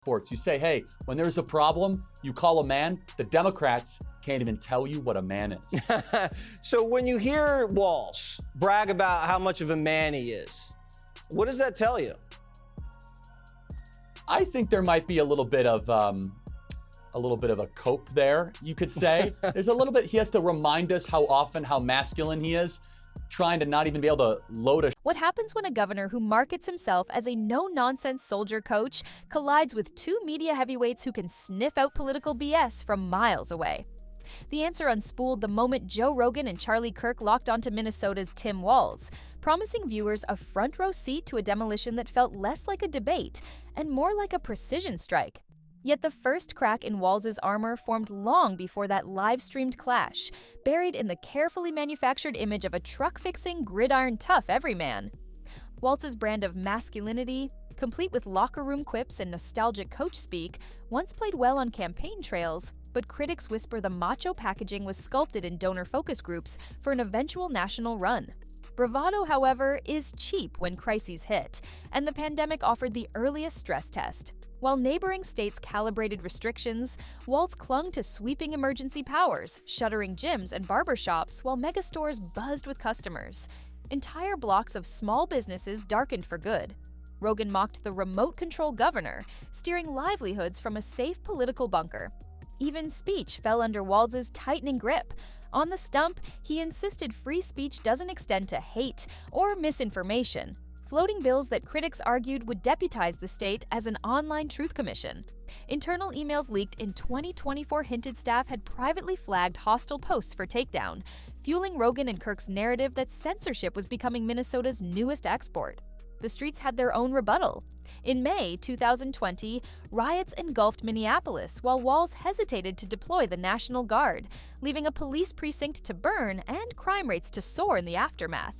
sports. You say, hey, when there's a problem, you call a man. The Democrats can't even tell you what a man is. So when you hear Walz brag about how much of a man he is, what does that tell you? I think there might be a little bit of a cope there, you could say. There's a little bit, he has to remind us how masculine he is, trying to not even be able to load a... What happens when a governor who markets himself as a no-nonsense soldier coach collides with two media heavyweights who can sniff out political BS from miles away? The answer unspooled the moment Joe Rogan and Charlie Kirk locked onto Minnesota's Tim Walz, promising viewers a front-row seat to a demolition that felt less like a debate and more like a precision strike. Yet the first crack in Walz's armor formed long before that live-streamed clash, buried in the carefully manufactured image of a truck-fixing, gridiron tough everyman. Walz's brand of masculinity, complete with locker room quips and nostalgic coach speak, once played well on campaign trails, but critics whisper the macho packaging was sculpted in donor focus groups for an eventual national run. Bravado, however, is cheap when crises hit, and the pandemic offered the earliest stress test. While neighboring states calibrated restrictions, Walz clung to sweeping emergency powers, shuttering gyms and barbershops while megastores buzzed with customers. Entire blocks of small businesses darkened for good. Rogan mocked the remote-control governor, steering livelihoods from a safe political bunker. Even speech fell under Walz's tightening grip. On the stump, he insisted free speech doesn't extend to hate or misinformation, floating bills that critics argued would deputize the state as an online truth commission. Internal emails leaked in 2024 hinted staff had privately flagged hostile posts for takedown, fueling Rogan and Kirk's narrative that censorship was becoming Minnesota's newest export. The streets had their own rebuttal. In May 2020, riots engulfed Minneapolis while Walz hesitated to deploy the National Guard, leaving a police precinct to burn and crime rates to soar in the aftermath.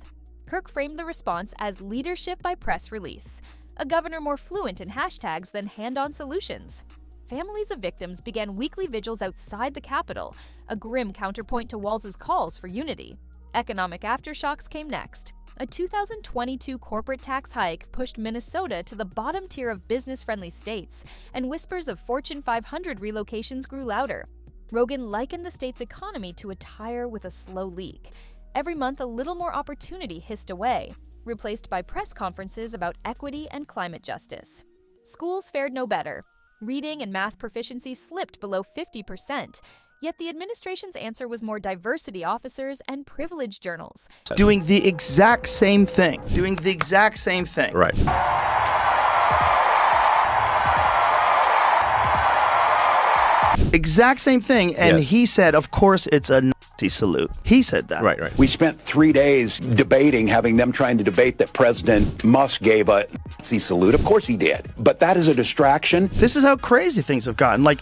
Kirk framed the response as leadership by press release, a governor more fluent in hashtags than hand-on solutions. Families of victims began weekly vigils outside the Capitol, a grim counterpoint to Walz's calls for unity. Economic aftershocks came next. A 2022 corporate tax hike pushed Minnesota to the bottom tier of business-friendly states, and whispers of Fortune 500 relocations grew louder. Rogan likened the state's economy to a tire with a slow leak. Every month, a little more opportunity hissed away, replaced by press conferences about equity and climate justice. Schools fared no better. Reading and math proficiency slipped below 50%, yet the administration's answer was more diversity officers and privileged journals. Doing the exact same thing. Right. Exact same thing. And Yes. he said, of course, it's a Nazi salute. He said that. Right. We spent 3 days debating, having them trying to debate that President Musk gave a Nazi salute. Of course he did. But that is a distraction. This is how crazy things have gotten. Like,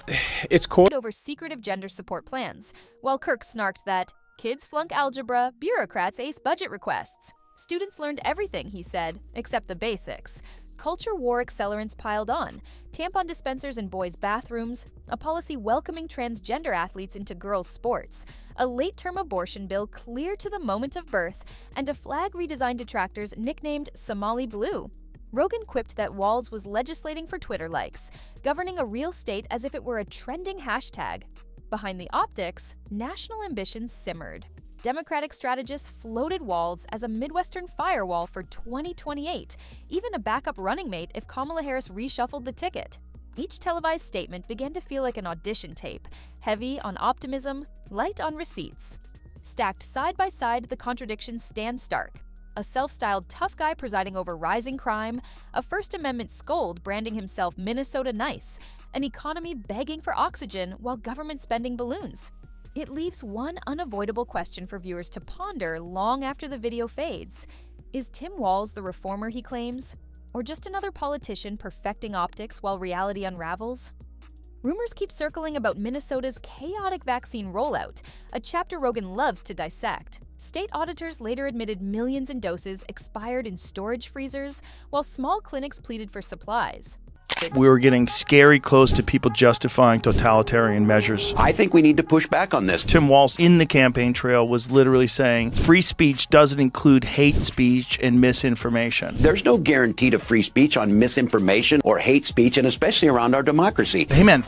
It's cool. Over secretive gender support plans, while Kirk snarked that kids flunk algebra, bureaucrats ace budget requests. Students learned everything, he said, except the basics. Culture war accelerants piled on, tampon dispensers in boys' bathrooms, a policy welcoming transgender athletes into girls' sports, a late-term abortion bill clear to the moment of birth, and a flag redesigned detractors nicknamed Somali Blue. Rogan quipped that Walz was legislating for Twitter likes, governing a real state as if it were a trending hashtag. Behind the optics, national ambitions simmered. Democratic strategists floated Walz as a Midwestern firewall for 2028, even a backup running mate if Kamala Harris reshuffled the ticket. Each televised statement began to feel like an audition tape, heavy on optimism, light on receipts. Stacked side by side, the contradictions stand stark. A self-styled tough guy presiding over rising crime, a First Amendment scold branding himself Minnesota nice, an economy begging for oxygen while government spending balloons. It leaves one unavoidable question for viewers to ponder long after the video fades. Is Tim Walz the reformer he claims? Or just another politician perfecting optics while reality unravels? Rumors keep circling about Minnesota's chaotic vaccine rollout, a chapter Rogan loves to dissect. State auditors later admitted millions in doses expired in storage freezers, while small clinics pleaded for supplies. We were getting scary close to people justifying totalitarian measures. I think we need to push back on this. Tim Walz in the campaign trail was literally saying free speech doesn't include hate speech and misinformation. There's no guarantee to free speech on misinformation or hate speech, and especially around our democracy. Hey man,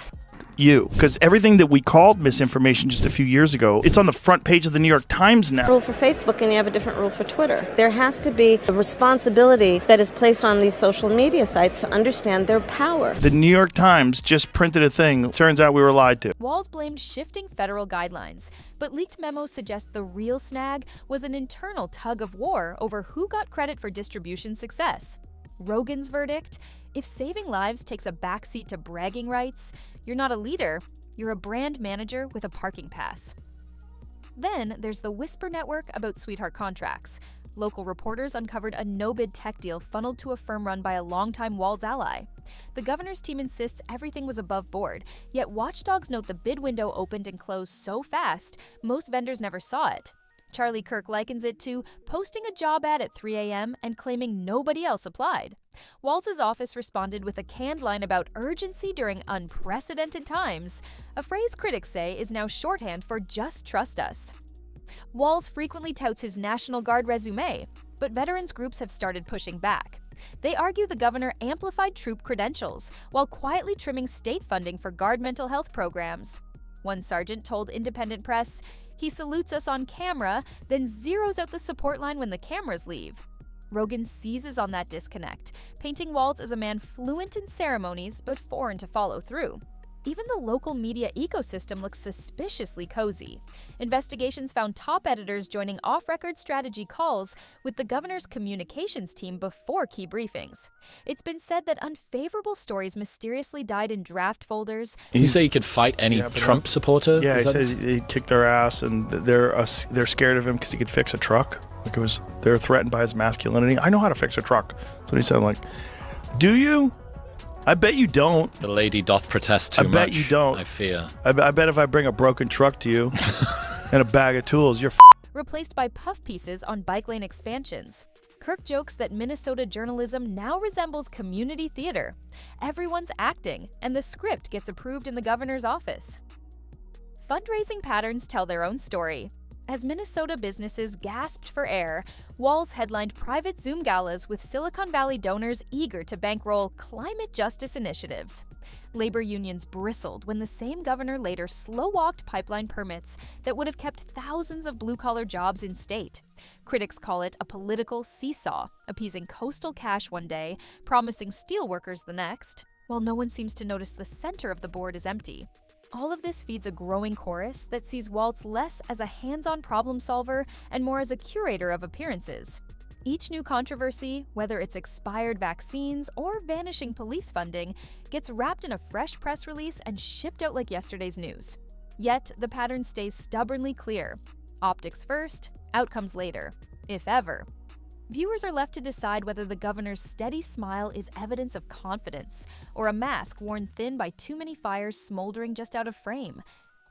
you. Because everything that we called misinformation just a few years ago, it's on the front page of the New York Times now. Rule for Facebook and you have a different rule for Twitter. There has to be a responsibility that is placed on these social media sites to understand their power. The New York Times just printed a thing. Turns out we were lied to. Walz blamed shifting federal guidelines, but leaked memos suggest the real snag was an internal tug of war over who got credit for distribution success. Rogan's verdict? If saving lives takes a backseat to bragging rights, you're not a leader, you're a brand manager with a parking pass. Then there's the whisper network about sweetheart contracts. Local reporters uncovered a no-bid tech deal funneled to a firm run by a longtime Walz ally. The governor's team insists everything was above board, yet watchdogs note the bid window opened and closed so fast, most vendors never saw it. Charlie Kirk likens it to posting a job ad at 3 a.m. and claiming nobody else applied. Walz's office responded with a canned line about urgency during unprecedented times, a phrase critics say is now shorthand for just trust us. Walz frequently touts his National Guard resume, but veterans groups have started pushing back. They argue the governor amplified troop credentials while quietly trimming state funding for Guard mental health programs. One sergeant told Independent Press, "He salutes us on camera, then zeroes out the support line when the cameras leave." Rogan seizes on that disconnect, painting Walz as a man fluent in ceremonies but foreign to follow through. Even the local media ecosystem looks suspiciously cozy. Investigations found top editors joining off-record strategy calls with the governor's communications team before key briefings. It's been said that unfavorable stories mysteriously died in draft folders. Did you say you could fight any Trump supporter? Yeah, he says he kicked their ass, and they're scared of him because he could fix a truck. Like they're threatened by his masculinity. I know how to fix a truck. That's what he said. I'm like, do you? I bet you don't. The lady doth protest too much. I bet you don't. I fear. I bet if I bring a broken truck to you and a bag of tools, you're replaced by puff pieces on bike lane expansions. Kirk jokes that Minnesota journalism now resembles community theater. Everyone's acting, and the script gets approved in the governor's office. Fundraising patterns tell their own story. As Minnesota businesses gasped for air, Walz headlined private Zoom galas with Silicon Valley donors eager to bankroll climate justice initiatives. Labor unions bristled when the same governor later slow-walked pipeline permits that would have kept thousands of blue-collar jobs in state. Critics call it a political seesaw, appeasing coastal cash one day, promising steelworkers the next, while no one seems to notice the center of the board is empty. All of this feeds a growing chorus that sees Walz less as a hands-on problem solver and more as a curator of appearances. Each new controversy, whether it's expired vaccines or vanishing police funding, gets wrapped in a fresh press release and shipped out like yesterday's news. Yet, the pattern stays stubbornly clear. Optics first, outcomes later, if ever. Viewers are left to decide whether the governor's steady smile is evidence of confidence or a mask worn thin by too many fires smoldering just out of frame.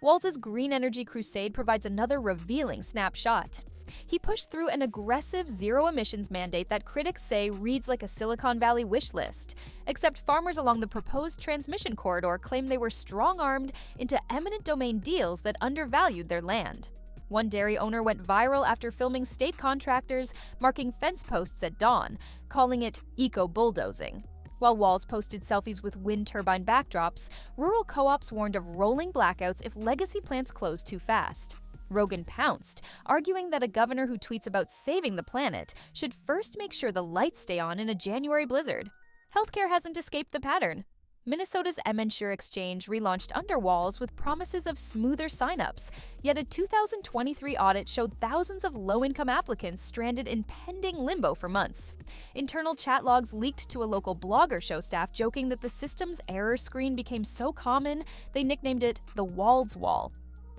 Walz's green energy crusade provides another revealing snapshot. He pushed through an aggressive zero-emissions mandate that critics say reads like a Silicon Valley wish list, except farmers along the proposed transmission corridor claim they were strong-armed into eminent domain deals that undervalued their land. One dairy owner went viral after filming state contractors marking fence posts at dawn, calling it eco-bulldozing. While Walz posted selfies with wind turbine backdrops, rural co-ops warned of rolling blackouts if legacy plants closed too fast. Rogan pounced, arguing that a governor who tweets about saving the planet should first make sure the lights stay on in a January blizzard. Healthcare hasn't escaped the pattern. Minnesota's mEnsure exchange relaunched under Walz with promises of smoother signups, yet a 2023 audit showed thousands of low-income applicants stranded in pending limbo for months. Internal chat logs leaked to a local blogger show staff joking that the system's error screen became so common they nicknamed it the Walz Wall.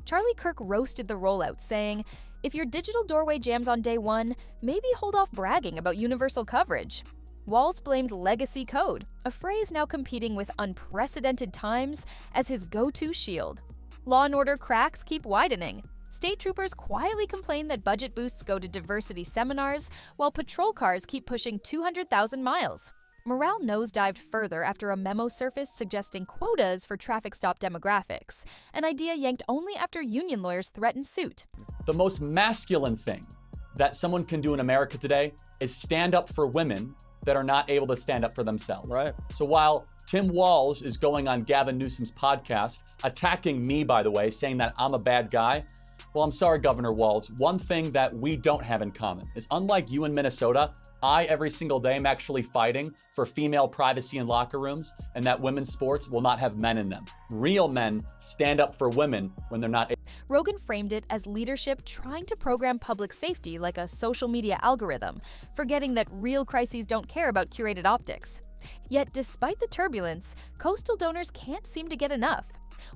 Charlie Kirk roasted the rollout, saying, "If your digital doorway jams on day one, maybe hold off bragging about universal coverage." Walz blamed legacy code, a phrase now competing with unprecedented times as his go-to shield. Law and order cracks keep widening. State troopers quietly complain that budget boosts go to diversity seminars, while patrol cars keep pushing 200,000 miles. Morale nosedived further after a memo surfaced suggesting quotas for traffic stop demographics, an idea yanked only after union lawyers threatened suit. The most masculine thing that someone can do in America today is stand up for women that are not able to stand up for themselves. Right. So while Tim Walz is going on Gavin Newsom's podcast, attacking me, by the way, saying that I'm a bad guy, well, I'm sorry, Governor Walz. One thing that we don't have in common is, unlike you in Minnesota, I, every single day, am actually fighting for female privacy in locker rooms and that women's sports will not have men in them. Real men stand up for women when they're not. Rogan framed it as leadership trying to program public safety like a social media algorithm, forgetting that real crises don't care about curated optics. Yet, despite the turbulence, coastal donors can't seem to get enough.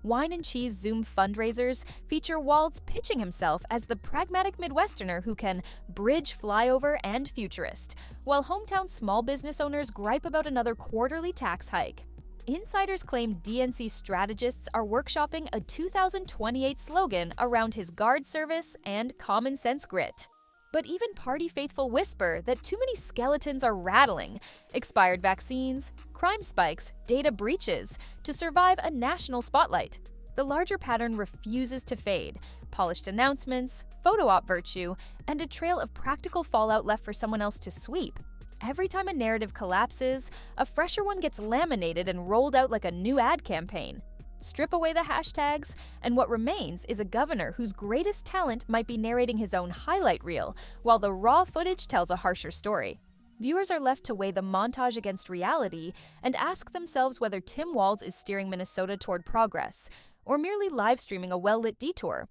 Wine and Cheese Zoom fundraisers feature Walz pitching himself as the pragmatic Midwesterner who can bridge flyover and futurist, while hometown small business owners gripe about another quarterly tax hike. Insiders claim DNC strategists are workshopping a 2028 slogan around his guard service and common sense grit. But even party faithful whisper that too many skeletons are rattling, expired vaccines, crime spikes, data breaches, to survive a national spotlight. The larger pattern refuses to fade. Polished announcements, photo op virtue, and a trail of practical fallout left for someone else to sweep. Every time a narrative collapses, a fresher one gets laminated and rolled out like a new ad campaign. Strip away the hashtags, and what remains is a governor whose greatest talent might be narrating his own highlight reel, while the raw footage tells a harsher story. Viewers are left to weigh the montage against reality and ask themselves whether Tim Walz is steering Minnesota toward progress, or merely live streaming a well-lit detour.